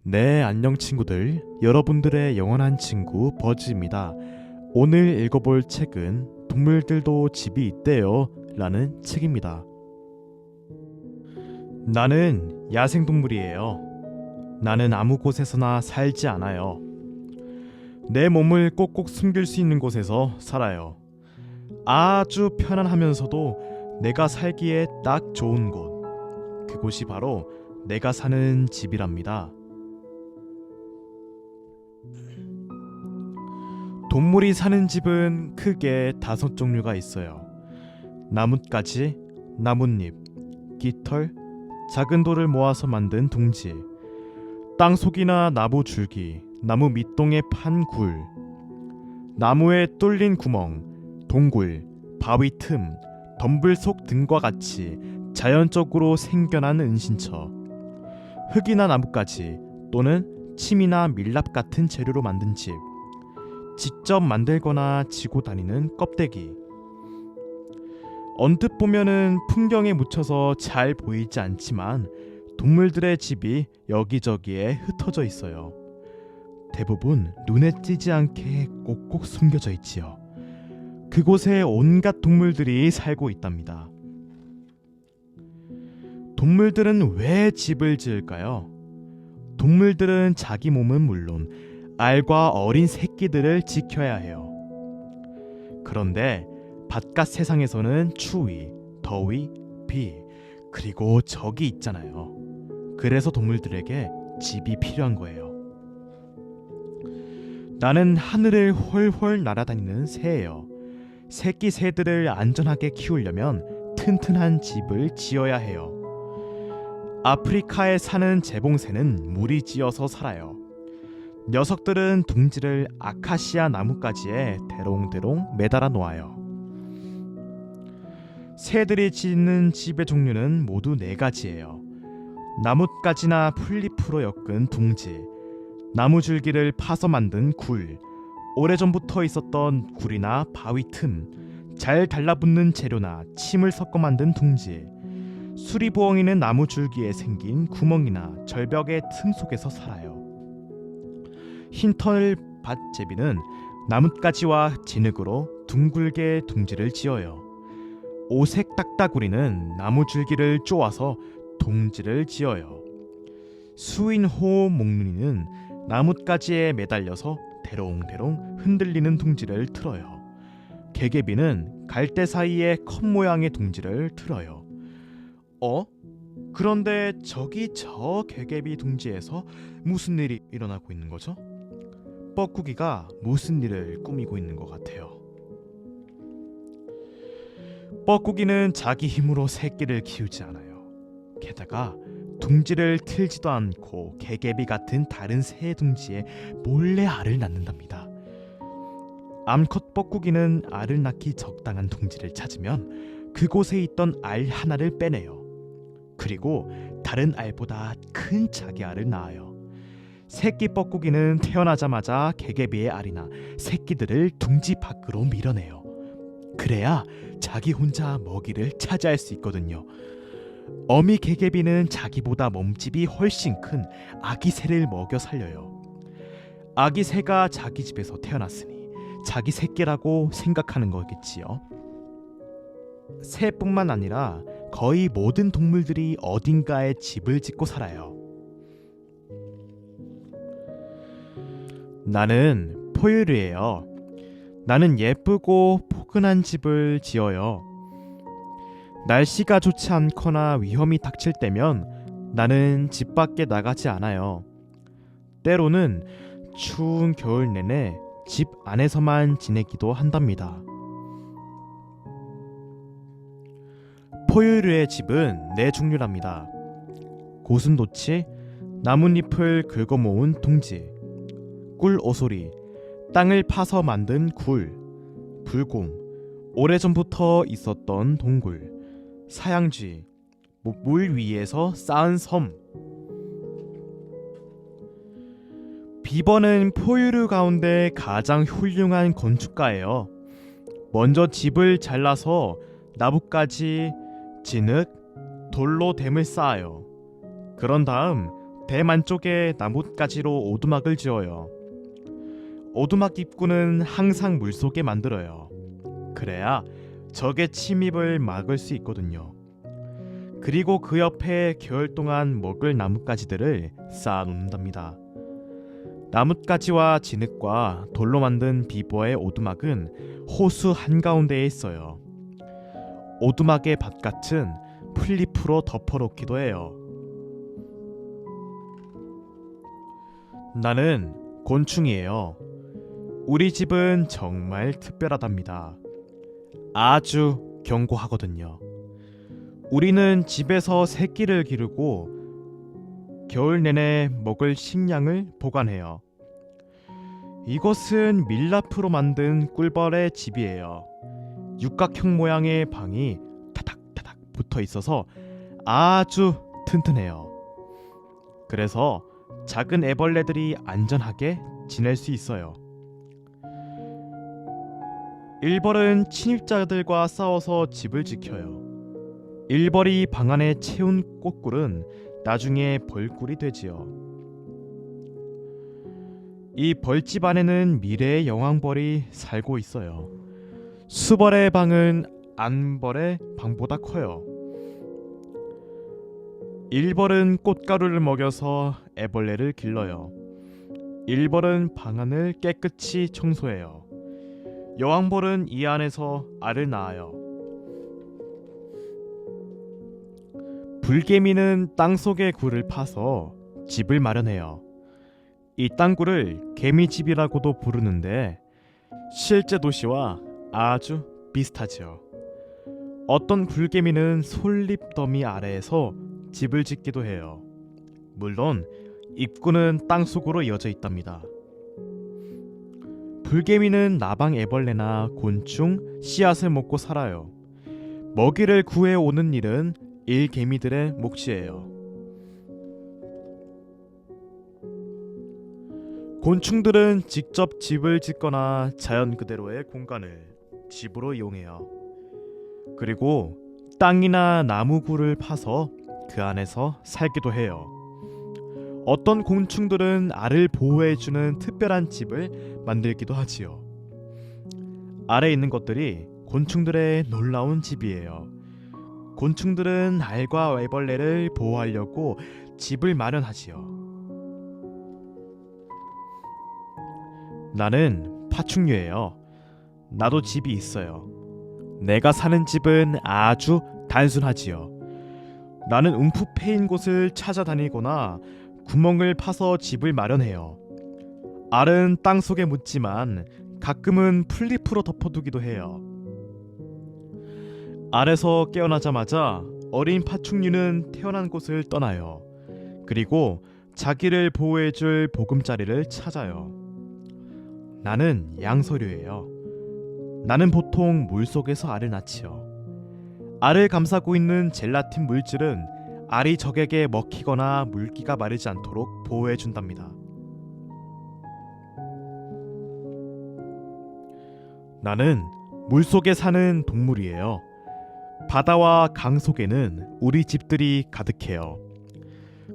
네, 안녕 친구들. 여러분들의 영원한 친구 버즈입니다. 오늘 읽어볼 책은 동물들도 집이 있대요 라는 책입니다. 나는 야생동물이에요. 나는 아무 곳에서나 살지 않아요. 내 몸을 꼭꼭 숨길 수 있는 곳에서 살아요. 아주 편안하면서도 내가 살기에 딱 좋은 곳. 그곳이 바로 내가 사는 집이랍니다. 동물이 사는 집은 크게 5종류가 있어요. 나뭇가지, 나뭇잎, 깃털, 작은 돌을 모아서 만든 둥지, 땅속이나 나무 줄기, 나무 밑동에 판 굴, 나무에 뚫린 구멍, 동굴, 바위 틈, 덤불 속 등과 같이 자연적으로 생겨난 은신처, 흙이나 나뭇가지 또는 침이나 밀랍 같은 재료로 만든 집, 직접 만들거나 지고 다니는 껍데기. 언뜻 보면은 풍경에 묻혀서 잘 보이지 않지만 동물들의 집이 여기저기에 흩어져 있어요. 대부분 눈에 띄지 않게 꼭꼭 숨겨져 있지요. 그곳에 온갖 동물들이 살고 있답니다. 동물들은 왜 집을 지을까요? 동물들은 자기 몸은 물론 알과 어린 새끼들을 지켜야 해요. 그런데 바깥 세상에서는 추위, 더위, 비, 그리고 적이 있잖아요. 그래서 동물들에게 집이 필요한 거예요. 나는 하늘을 훨훨 날아다니는 새예요. 새끼 새들을 안전하게 키우려면 튼튼한 집을 지어야 해요. 아프리카에 사는 재봉새는 무리 지어서 살아요. 녀석들은 둥지를 아카시아 나뭇가지에 대롱대롱 매달아 놓아요. 새들이 짓는 집의 종류는 모두 4가지예요. 나뭇가지나 풀잎으로 엮은 둥지, 나무 줄기를 파서 만든 굴, 오래전부터 있었던 굴이나 바위 틈, 잘 달라붙는 재료나 침을 섞어 만든 둥지, 수리부엉이는 나무 줄기에 생긴 구멍이나 절벽의 틈 속에서 살아요. 흰털 밭제비는 나뭇가지와 진흙으로 둥글게 둥지를 지어요. 오색 딱따구리는 나무 줄기를 쪼아서 둥지를 지어요. 수인호 목눈이는 나뭇가지에 매달려서 대롱대롱 흔들리는 둥지를 틀어요. 개개비는 갈대 사이에 컵 모양의 둥지를 틀어요. 그런데 저기 저 개개비 둥지에서 무슨 일이 일어나고 있는 거죠? 뻐꾸기가 무슨 일을 꾸미고 있는 것 같아요. 뻐꾸기는 자기 힘으로 새끼를 키우지 않아요. 게다가 둥지를 틀지도 않고 개개비 같은 다른 새 둥지에 몰래 알을 낳는답니다. 암컷 뻐꾸기는 알을 낳기 적당한 둥지를 찾으면 그곳에 있던 알 하나를 빼내요. 그리고 다른 알보다 큰 자기 알을 낳아요. 새끼 뻐꾸기는 태어나자마자 개개비의 알이나 새끼들을 둥지 밖으로 밀어내요. 그래야 자기 혼자 먹이를 차지할 수 있거든요. 어미 개개비는 자기보다 몸집이 훨씬 큰 아기 새를 먹여 살려요. 아기 새가 자기 집에서 태어났으니 자기 새끼라고 생각하는 거겠지요. 새뿐만 아니라 거의 모든 동물들이 어딘가에 집을 짓고 살아요. 나는 포유류예요. 나는 예쁘고 포근한 집을 지어요. 날씨가 좋지 않거나 위험이 닥칠 때면 나는 집 밖에 나가지 않아요. 때로는 추운 겨울 내내 집 안에서만 지내기도 한답니다. 포유류의 집은 4종류랍니다. 고슴도치, 나뭇잎을 긁어 모은 둥지, 꿀오소리, 땅을 파서 만든 굴, 불곰, 오래전부터 있었던 동굴, 사양쥐, 물 위에서 쌓은 섬. 비버는 포유류 가운데 가장 훌륭한 건축가예요. 먼저 집을 잘라서 나뭇가지, 진흙, 돌로 댐을 쌓아요. 그런 다음 대만 쪽에 나뭇가지로 오두막을 지어요. 오두막 입구는 항상 물속에 만들어요. 그래야 적의 침입을 막을 수 있거든요. 그리고 그 옆에 겨울 동안 먹을 나뭇가지들을 쌓아 놓는답니다. 나뭇가지와 진흙과 돌로 만든 비보의 오두막은 호수 한가운데에 있어요. 오두막의 바깥은 풀잎으로 덮어놓기도 해요. 나는 곤충이에요. 우리 집은 정말 특별하답니다. 아주 견고하거든요. 우리는 집에서 새끼를 기르고 겨울 내내 먹을 식량을 보관해요. 이것은 밀랍으로 만든 꿀벌의 집이에요. 육각형 모양의 방이 타닥타닥 붙어 있어서 아주 튼튼해요. 그래서 작은 애벌레들이 안전하게 지낼 수 있어요. 일벌은 침입자들과 싸워서 집을 지켜요. 일벌이 방 안에 채운 꽃꿀은 나중에 벌꿀이 되지요. 이 벌집 안에는 미래의 여왕벌이 살고 있어요. 수벌의 방은 안벌의 방보다 커요. 일벌은 꽃가루를 먹여서 애벌레를 길러요. 일벌은 방 안을 깨끗이 청소해요. 여왕벌은 이 안에서 알을 낳아요. 불개미는 땅속의 굴을 파서 집을 마련해요. 이 땅굴을 개미집이라고도 부르는데 실제 도시와 아주 비슷하죠. 어떤 불개미는 솔잎더미 아래에서 집을 짓기도 해요. 물론 입구는 땅속으로 이어져 있답니다. 불개미는 나방 애벌레나 곤충, 씨앗을 먹고 살아요. 먹이를 구해오는 일은 일개미들의 몫이에요. 곤충들은 직접 집을 짓거나 자연 그대로의 공간을 집으로 이용해요. 그리고 땅이나 나무굴을 파서 그 안에서 살기도 해요. 어떤 곤충들은 알을 보호해주는 특별한 집을 만들기도 하지요. 알에 있는 것들이 곤충들의 놀라운 집이에요. 곤충들은 알과 애벌레를 보호하려고 집을 마련하지요. 나는 파충류예요. 나도 집이 있어요. 내가 사는 집은 아주 단순하지요. 나는 움푹 패인 곳을 찾아다니거나 구멍을 파서 집을 마련해요. 알은 땅속에 묻지만 가끔은 풀잎으로 덮어두기도 해요. 알에서 깨어나자마자 어린 파충류는 태어난 곳을 떠나요. 그리고 자기를 보호해줄 보금자리를 찾아요. 나는 양서류예요. 나는 보통 물속에서 알을 낳지요. 알을 감싸고 있는 젤라틴 물질은 알이 적에게 먹히거나 물기가 마르지 않도록 보호해준답니다. 나는 물속에 사는 동물이에요. 바다와 강 속에는 우리 집들이 가득해요.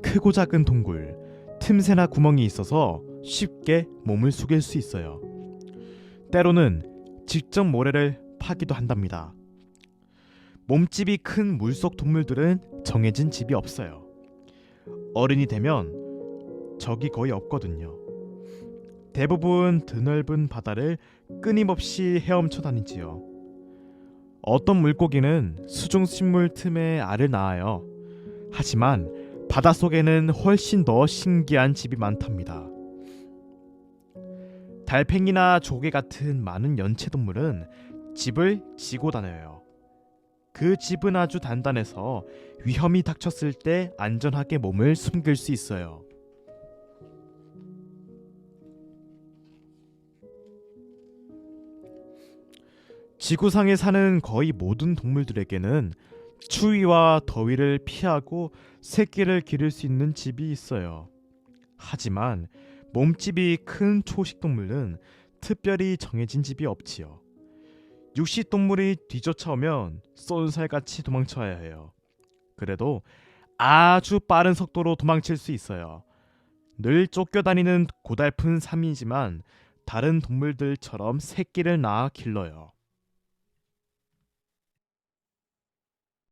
크고 작은 동굴, 틈새나 구멍이 있어서 쉽게 몸을 숙일 수 있어요. 때로는 직접 모래를 파기도 한답니다. 몸집이 큰 물속 동물들은 정해진 집이 없어요. 어른이 되면 적이 거의 없거든요. 대부분 드넓은 바다를 끊임없이 헤엄쳐 다니지요. 어떤 물고기는 수중식물 틈에 알을 낳아요. 하지만 바닷속에는 훨씬 더 신기한 집이 많답니다. 달팽이나 조개 같은 많은 연체동물은 집을 지고 다녀요. 그 집은 아주 단단해서 위험이 닥쳤을 때 안전하게 몸을 숨길 수 있어요. 지구상에 사는 거의 모든 동물들에게는 추위와 더위를 피하고 새끼를 기를 수 있는 집이 있어요. 하지만 몸집이 큰 초식동물은 특별히 정해진 집이 없지요. 육식동물이 뒤쫓아오면 쏜살같이 도망쳐야 해요. 그래도 아주 빠른 속도로 도망칠 수 있어요. 늘 쫓겨다니는 고달픈 삶이지만 다른 동물들처럼 새끼를 낳아 길러요.